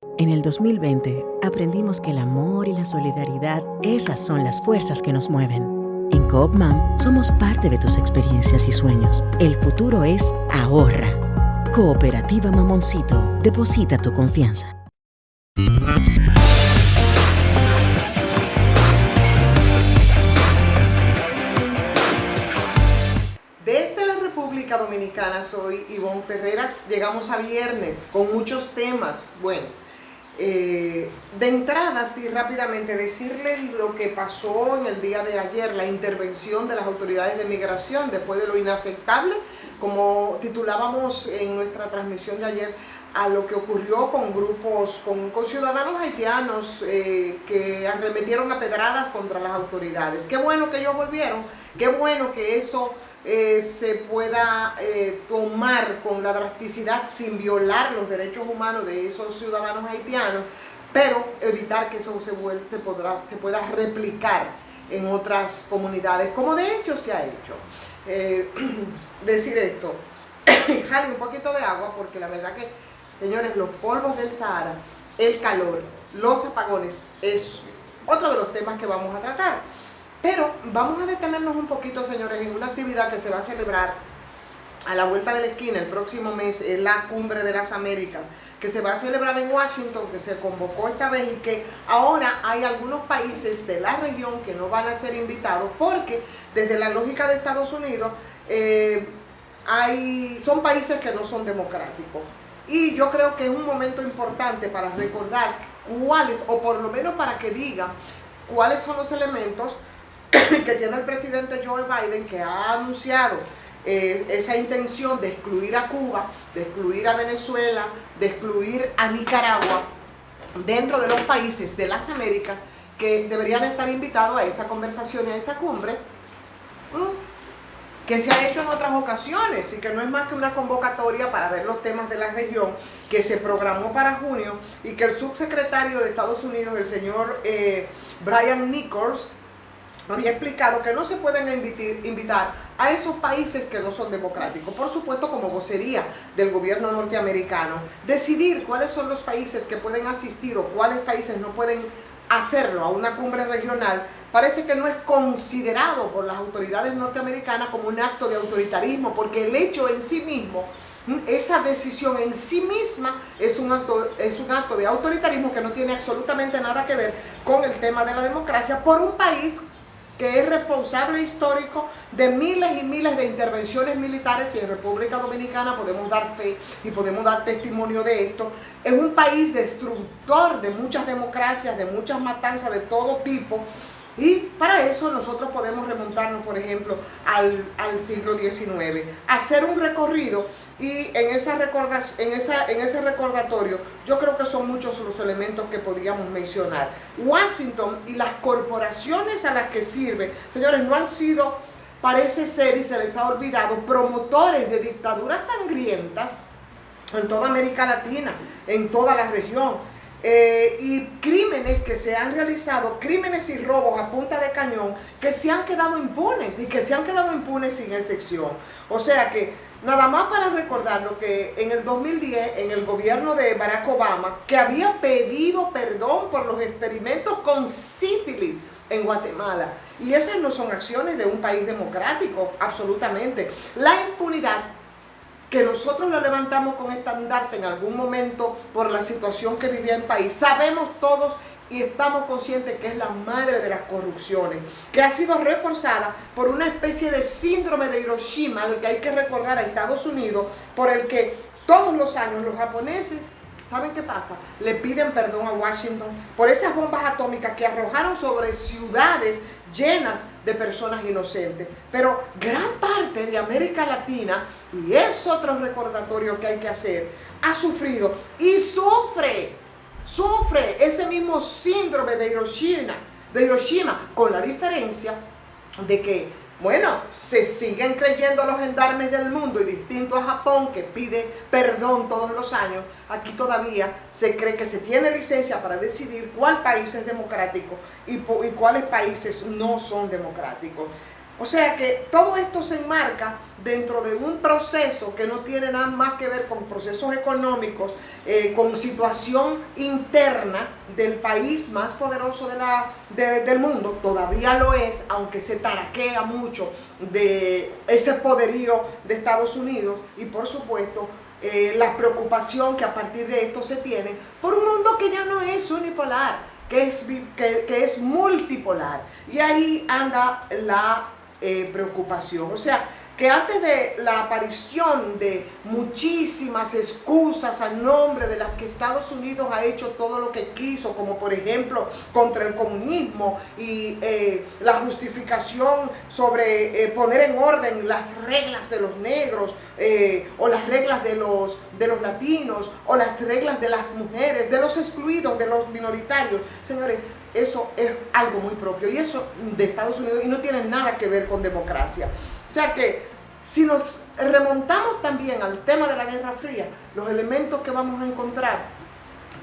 En el 2020, aprendimos que el amor y la solidaridad, esas son las fuerzas que nos mueven. En Coop Mam, somos parte de tus experiencias y sueños. El futuro es ahorra. Cooperativa Mamoncito, deposita tu confianza. Desde la República Dominicana, soy Ivonne Ferreras. Llegamos a viernes con muchos temas. Bueno, de entrada, sí, rápidamente decirles lo que pasó en el día de ayer, la intervención de las autoridades de migración después de lo inaceptable, como titulábamos en nuestra transmisión de ayer, a lo que ocurrió con grupos, con ciudadanos haitianos que arremetieron a pedradas contra las autoridades. Qué bueno que ellos volvieron, qué bueno que eso se pueda tomar con la drasticidad sin violar los derechos humanos de esos ciudadanos haitianos, pero evitar que eso se pueda replicar en otras comunidades, como de hecho se ha hecho. Decir esto, jale un poquito de agua, porque la verdad que, señores, los polvos del Sahara, el calor, los apagones, es otro de los temas que vamos a tratar. Pero vamos a detenernos un poquito, señores, en una actividad que se va a celebrar a la vuelta de la esquina el próximo mes, es la Cumbre de las Américas, que se va a celebrar en Washington, que se convocó esta vez y que ahora hay algunos países de la región que no van a ser invitados porque desde la lógica de Estados Unidos son países que no son democráticos. Y yo creo que es un momento importante para recordar cuáles, o por lo menos para que digan cuáles son los elementos que tiene el presidente Joe Biden, que ha anunciado esa intención de excluir a Cuba, de excluir a Venezuela, de excluir a Nicaragua dentro de los países de las Américas que deberían estar invitados a esa conversación y a esa cumbre, que se ha hecho en otras ocasiones y que no es más que una convocatoria para ver los temas de la región, que se programó para junio y que el subsecretario de Estados Unidos, el señor Brian Nichols, había explicado que no se pueden invitar a esos países que no son democráticos. Por supuesto, como vocería del gobierno norteamericano, decidir cuáles son los países que pueden asistir o cuáles países no pueden hacerlo a una cumbre regional, parece que no es considerado por las autoridades norteamericanas como un acto de autoritarismo, porque el hecho en sí mismo, esa decisión en sí misma es un acto de autoritarismo que no tiene absolutamente nada que ver con el tema de la democracia por un país que es responsable histórico de miles y miles de intervenciones militares, y en República Dominicana podemos dar fe y podemos dar testimonio de esto. Es un país destructor de muchas democracias, de muchas matanzas de todo tipo, y para eso nosotros podemos remontarnos, por ejemplo, al siglo XIX, hacer un recorrido, y en ese recordatorio yo creo que son muchos los elementos que podríamos mencionar. Washington y las corporaciones a las que sirve, señores, no han sido, parece ser, y se les ha olvidado, promotores de dictaduras sangrientas en toda América Latina, en toda la región. Y crímenes que se han realizado, crímenes y robos a punta de cañón, que se han quedado impunes, y que se han quedado impunes sin excepción. O sea que, nada más para recordar lo que en el 2010, en el gobierno de Barack Obama, que había pedido perdón por los experimentos con sífilis en Guatemala. Y esas no son acciones de un país democrático, absolutamente. La impunidad, que nosotros lo levantamos con estandarte en algún momento por la situación que vivía el país, sabemos todos y estamos conscientes que es la madre de las corrupciones, que ha sido reforzada por una especie de síndrome de Hiroshima, al que hay que recordar a Estados Unidos, por el que todos los años los japoneses, ¿saben qué pasa? Le piden perdón a Washington por esas bombas atómicas que arrojaron sobre ciudades llenas de personas inocentes. Pero gran parte de América Latina, y es otro recordatorio que hay que hacer, ha sufrido y sufre ese mismo síndrome de Hiroshima, con la diferencia de que, bueno, se siguen creyendo los gendarmes del mundo, y distinto a Japón, que pide perdón todos los años, aquí todavía se cree que se tiene licencia para decidir cuál país es democrático y cuáles países no son democráticos. O sea que todo esto se enmarca dentro de un proceso que no tiene nada más que ver con procesos económicos, con situación interna del país más poderoso del mundo. Todavía lo es, aunque se taraquea mucho de ese poderío de Estados Unidos, y por supuesto la preocupación que a partir de esto se tiene por un mundo que ya no es unipolar, que es multipolar. Y ahí anda la preocupación. O sea, que antes de la aparición de muchísimas excusas a nombre de las que Estados Unidos ha hecho todo lo que quiso, como por ejemplo contra el comunismo y la justificación sobre poner en orden las reglas de los negros o las reglas de los latinos o las reglas de las mujeres, de los excluidos, de los minoritarios. Señores, eso es algo muy propio y eso de Estados Unidos y no tiene nada que ver con democracia. O sea que si nos remontamos también al tema de la Guerra Fría, los elementos que vamos a encontrar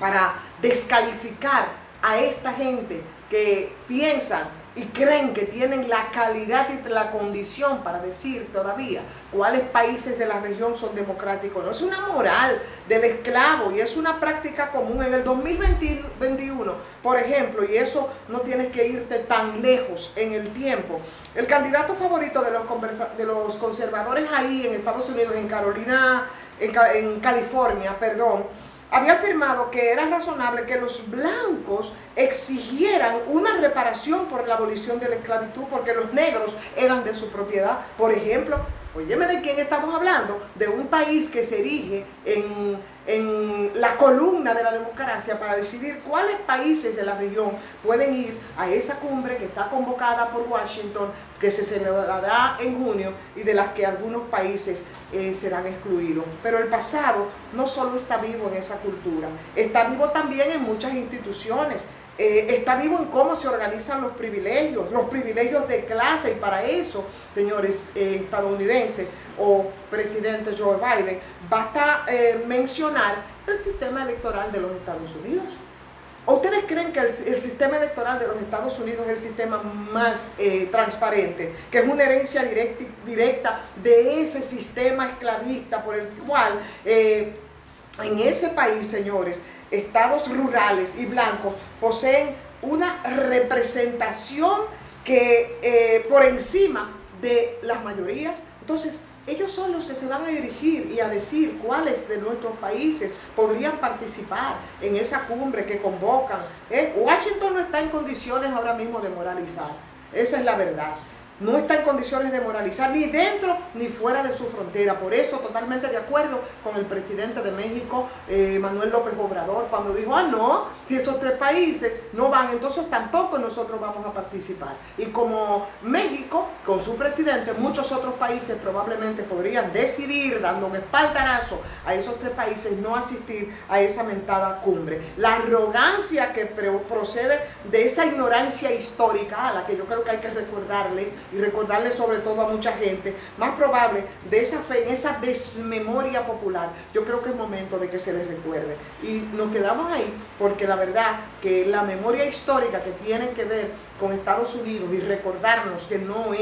para descalificar a esta gente que piensan y creen que tienen la calidad y la condición para decir todavía cuáles países de la región son democráticos. No es una moral del esclavo y es una práctica común en el 2021, por ejemplo, y eso no tienes que irte tan lejos en el tiempo. El candidato favorito de los conservadores ahí en Estados Unidos, en California, había afirmado que era razonable que los blancos exigieran una reparación por la abolición de la esclavitud porque los negros eran de su propiedad. Por ejemplo, óyeme, ¿de quién estamos hablando? De un país que se erige en la columna de la democracia para decidir cuáles países de la región pueden ir a esa cumbre que está convocada por Washington, que se celebrará en junio y de las que algunos países serán excluidos. Pero el pasado no solo está vivo en esa cultura, está vivo también en muchas instituciones. Está vivo en cómo se organizan los privilegios de clase, y para eso, señores estadounidenses o presidente Joe Biden, basta mencionar el sistema electoral de los Estados Unidos. ¿O ustedes creen que el sistema electoral de los Estados Unidos es el sistema más transparente, que es una herencia directa de ese sistema esclavista por el cual en ese país, señores, estados rurales y blancos poseen una representación que por encima de las mayorías? Entonces, ellos son los que se van a dirigir y a decir cuáles de nuestros países podrían participar en esa cumbre que convocan. Washington no está en condiciones ahora mismo de moralizar. Esa es la verdad. No está en condiciones de moralizar ni dentro ni fuera de su frontera. Por eso, totalmente de acuerdo con el presidente de México, Manuel López Obrador, cuando dijo, no, si esos tres países no van, entonces tampoco nosotros vamos a participar. Y como México, con su presidente, muchos otros países probablemente podrían decidir, dando un espaldarazo a esos tres países, no asistir a esa mentada cumbre. La arrogancia que procede de esa ignorancia histórica, a la que yo creo que hay que recordarle, y recordarle sobre todo a mucha gente, más probable de esa fe, en esa desmemoria popular. Yo creo que es momento de que se les recuerde. Y nos quedamos ahí porque la verdad que la memoria histórica que tiene que ver con Estados Unidos y recordarnos que no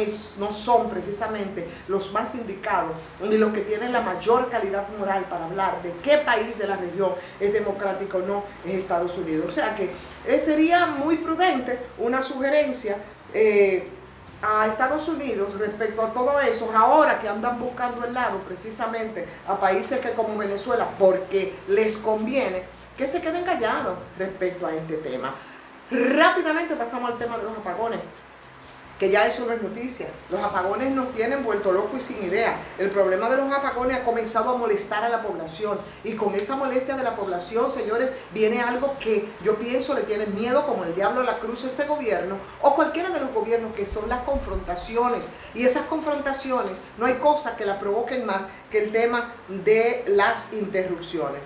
son precisamente los más indicados ni los que tienen la mayor calidad moral para hablar de qué país de la región es democrático o no, es Estados Unidos. O sea que sería muy prudente una sugerencia a Estados Unidos respecto a todo eso, ahora que andan buscando el lado precisamente a países que como Venezuela, porque les conviene, que se queden callados respecto a este tema. Rápidamente pasamos al tema de los apagones, que ya eso no es noticia. Los apagones nos tienen vuelto locos y sin idea. El problema de los apagones ha comenzado a molestar a la población, y con esa molestia de la población, señores, viene algo que yo pienso le tiene miedo como el diablo a la cruz a este gobierno o cualquiera de los gobiernos, que son las confrontaciones. Y esas confrontaciones no hay cosa que la provoquen más que el tema de las interrupciones.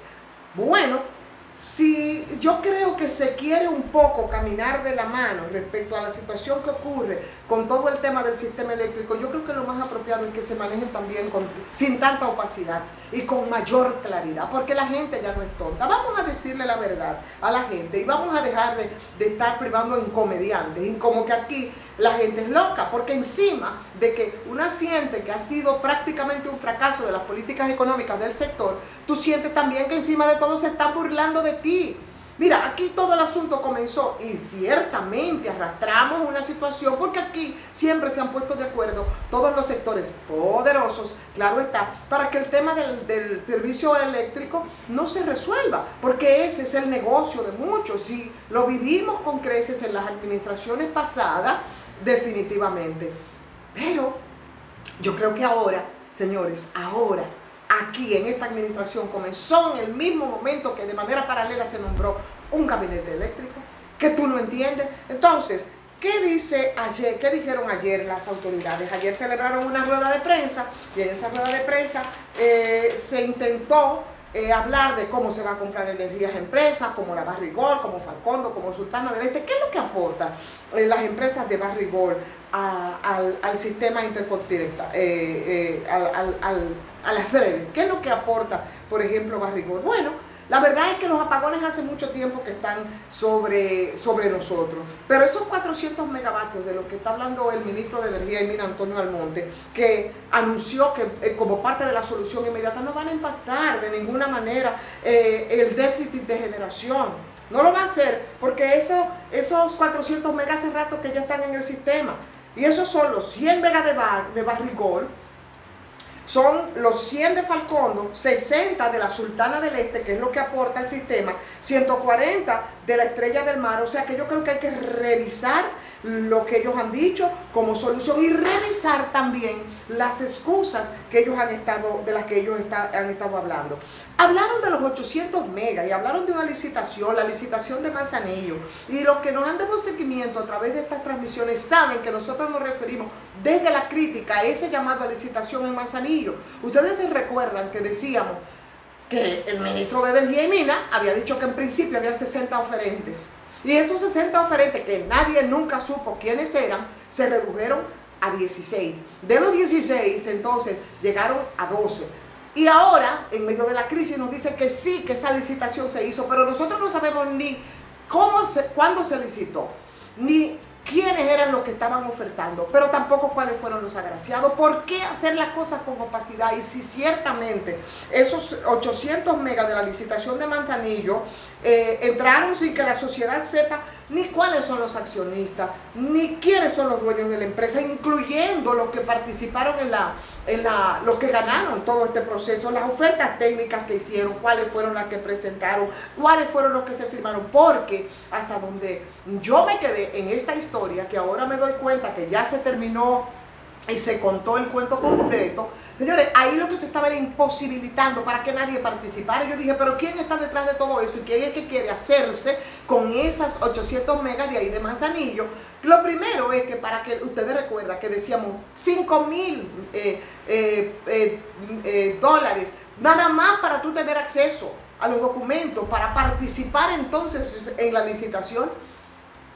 Bueno, si yo creo que se quiere un poco caminar de la mano respecto a la situación que ocurre con todo el tema del sistema eléctrico, yo creo que lo más apropiado es que se manejen también sin tanta opacidad y con mayor claridad, porque la gente ya no es tonta. Vamos a decirle la verdad a la gente y vamos a dejar de estar privando en comediantes, y como que aquí la gente es loca, porque encima de que una siente que ha sido prácticamente un fracaso de las políticas económicas del sector, tú sientes también que encima de todo se están burlando de ti. Mira, aquí todo el asunto comenzó y ciertamente arrastramos una situación porque aquí siempre se han puesto de acuerdo todos los sectores poderosos, claro está, para que el tema del servicio eléctrico no se resuelva, porque ese es el negocio de muchos y lo vivimos con creces en las administraciones pasadas, definitivamente. Pero yo creo que ahora, señores, ahora, aquí en esta administración comenzó en el mismo momento que de manera paralela se nombró un gabinete eléctrico, que tú no entiendes. Entonces, ¿qué dijeron ayer las autoridades? Ayer celebraron una rueda de prensa y en esa rueda de prensa se intentó hablar de cómo se va a comprar energías a empresas como la Barrigol, como Falcondo, como Sultana del Este. ¿Qué es lo que aporta las empresas de Barrigol al sistema intercontinental, a las redes? ¿Qué es lo que aporta, por ejemplo, Barrigol? Bueno, la verdad es que los apagones hace mucho tiempo que están sobre nosotros, pero esos 400 megavatios de lo que está hablando el ministro de Energía y Minas, Antonio Almonte, que anunció que como parte de la solución inmediata no van a impactar de ninguna manera el déficit de generación. No lo va a hacer porque esos 400 megas hace rato que ya están en el sistema. Y esos son los 100 megas de Barrigol, son los 100 de Falcondo, 60 de la Sultana del Este, que es lo que aporta al sistema, 140 de la Estrella del Mar. O sea que yo creo que hay que revisar lo que ellos han dicho como solución y revisar también las excusas que ellos de las que ellos han estado hablando. Hablaron de los 800 megas y hablaron de una licitación, la licitación de Manzanillo. Y los que nos han dado seguimiento a través de estas transmisiones saben que nosotros nos referimos desde la crítica a ese llamado a licitación en Manzanillo. Ustedes se recuerdan que decíamos que el ministro de Energía y Minas había dicho que en principio habían 60 oferentes. Y esos 60 oferentes, que nadie nunca supo quiénes eran, se redujeron a 16. De los 16, entonces, llegaron a 12. Y ahora, en medio de la crisis, nos dicen que sí, que esa licitación se hizo, pero nosotros no sabemos ni cuándo se licitó, ni quiénes eran los que estaban ofertando, pero tampoco cuáles fueron los agraciados. ¿Por qué hacer las cosas con opacidad? Y si ciertamente esos 800 megas de la licitación de Manzanillo entraron sin que la sociedad sepa ni cuáles son los accionistas, ni quiénes son los dueños de la empresa, incluyendo los que participaron los que ganaron todo este proceso, las ofertas técnicas que hicieron, cuáles fueron las que presentaron, cuáles fueron los que se firmaron, porque hasta donde yo me quedé en esta historia, que ahora me doy cuenta que ya se terminó y se contó el cuento completo, señores, ahí lo que se estaba era imposibilitando para que nadie participara. Yo dije, pero ¿quién está detrás de todo eso? ¿Y quién es que quiere hacerse con esas 800 megas de ahí de Manzanillo? Lo primero es que, para que ustedes recuerdan que decíamos 5,000 dólares, nada más para tú tener acceso a los documentos, para participar entonces en la licitación.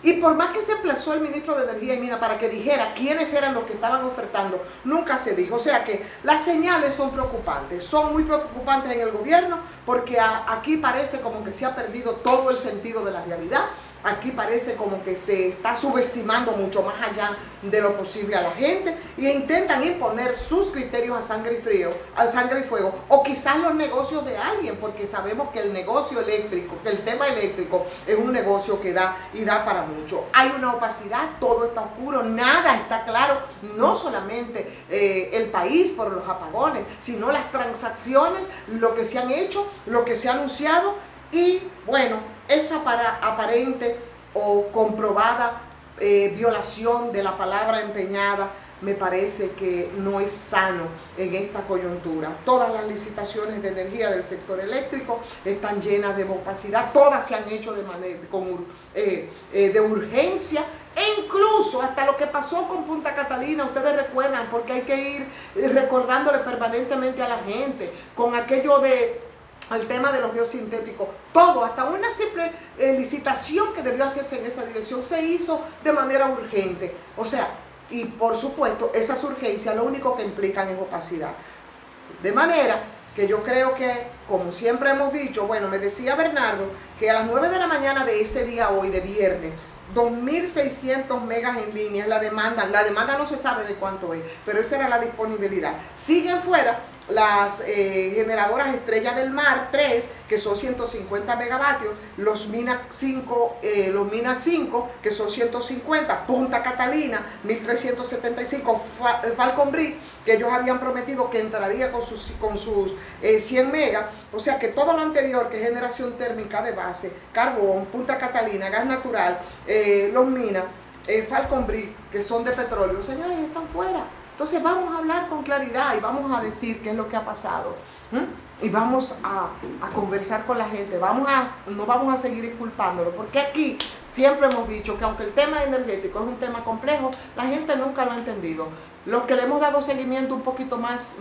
Y por más que se emplazó el ministro de Energía y Minas para que dijera quiénes eran los que estaban ofertando, nunca se dijo. O sea que las señales son preocupantes, son muy preocupantes en el gobierno, porque aquí parece como que se ha perdido todo el sentido de la realidad. Aquí parece como que se está subestimando mucho más allá de lo posible a la gente e intentan imponer sus criterios a sangre y fuego, o quizás los negocios de alguien, porque sabemos que el negocio eléctrico, que el tema eléctrico es un negocio que da y da para mucho. Hay una opacidad, todo está oscuro, nada está claro, no solamente el país por los apagones, sino las transacciones, lo que se han hecho, lo que se ha anunciado. Y bueno, esa aparente o comprobada violación de la palabra empeñada me parece que no es sano en esta coyuntura. Todas las licitaciones de energía del sector eléctrico están llenas de opacidad, todas se han hecho de urgencia, e incluso hasta lo que pasó con Punta Catalina, ustedes recuerdan, porque hay que ir recordándole permanentemente a la gente con aquello al tema de los geosintéticos, todo, hasta una simple licitación que debió hacerse en esa dirección, se hizo de manera urgente. O sea, y por supuesto, esas urgencias lo único que implican es opacidad. De manera que yo creo que, como siempre hemos dicho, bueno, me decía Bernardo que a las 9 de la mañana de este día hoy, de viernes, 2.600 megas en línea, la demanda no se sabe de cuánto es, pero esa era la disponibilidad. Siguen fuera las generadoras Estrella del Mar 3, que son 150 megavatios, los Mina 5, que son 150, Punta Catalina 1375, Falcon Bridge, que ellos habían prometido que entraría con sus 100 megas, o sea que todo lo anterior, que es generación térmica de base, carbón, Punta Catalina, gas natural, los Mina, Falcon Bridge, que son de petróleo, señores, están fuera. Entonces vamos a hablar con claridad y vamos a decir qué es lo que ha pasado. Y vamos a conversar con la gente. No vamos a seguir disculpándolo, porque aquí siempre hemos dicho que aunque el tema energético es un tema complejo, la gente nunca lo ha entendido. Los que le hemos dado seguimiento un poquito más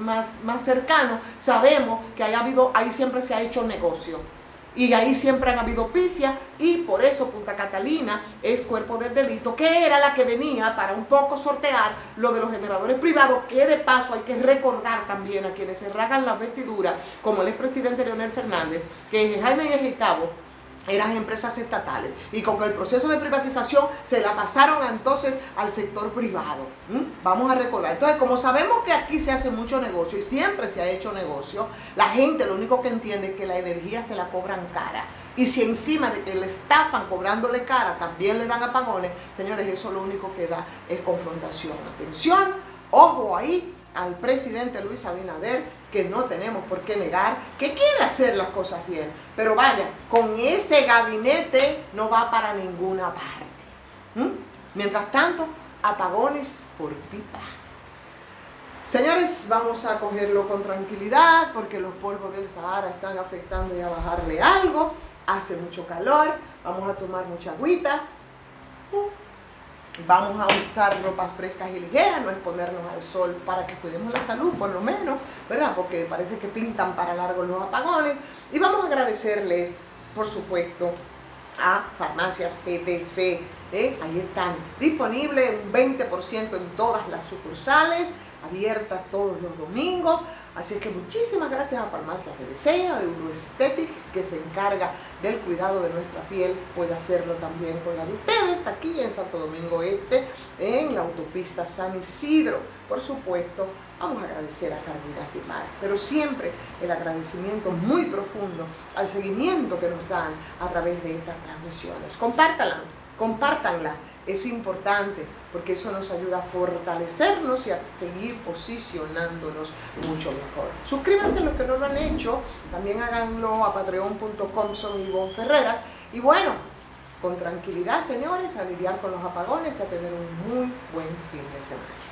cercano, sabemos que ahí siempre se ha hecho negocio. Y ahí siempre han habido pifias, y por eso Punta Catalina es cuerpo del delito, que era la que venía para un poco sortear lo de los generadores privados, que de paso hay que recordar también a quienes se rasgan las vestiduras, como el expresidente Leonel Fernández, que Jaime y Egipto eran empresas estatales, y con el proceso de privatización se la pasaron entonces al sector privado. Vamos a recordar. Entonces, como sabemos que aquí se hace mucho negocio y siempre se ha hecho negocio, la gente lo único que entiende es que la energía se la cobran cara. Y si encima de que le estafan cobrándole cara, también le dan apagones, señores, eso lo único que da es confrontación. Atención, ojo ahí al presidente Luis Abinader, que no tenemos por qué negar que quiere hacer las cosas bien, pero vaya, con ese gabinete no va para ninguna parte. Mientras tanto, apagones por pipa. Señores, vamos a cogerlo con tranquilidad, porque los polvos del Sahara están afectando y a bajarle algo. Hace mucho calor, vamos a tomar mucha agüita. Vamos a usar ropas frescas y ligeras, no exponernos al sol, para que cuidemos la salud, por lo menos, ¿verdad? Porque parece que pintan para largo los apagones. Y vamos a agradecerles, por supuesto, a Farmacias ETC. Ahí están disponibles un 20% en todas las sucursales, abiertas todos los domingos. Así es que muchísimas gracias a Farmacias ETC, a Euroesthetic, que se encarga del cuidado de nuestra piel. Puede hacerlo también con la de ustedes, aquí en Santo Domingo Este, en la autopista San Isidro. Por supuesto, vamos a agradecer a Sardinas de Mar, pero siempre el agradecimiento muy profundo al seguimiento que nos dan a través de estas transmisiones. Compártanla. Es importante, porque eso nos ayuda a fortalecernos y a seguir posicionándonos mucho mejor. Suscríbanse los que no lo han hecho, también háganlo a patreon.com, soy Ivonne Ferreras. Y bueno, con tranquilidad, señores, a lidiar con los apagones y a tener un muy buen fin de semana.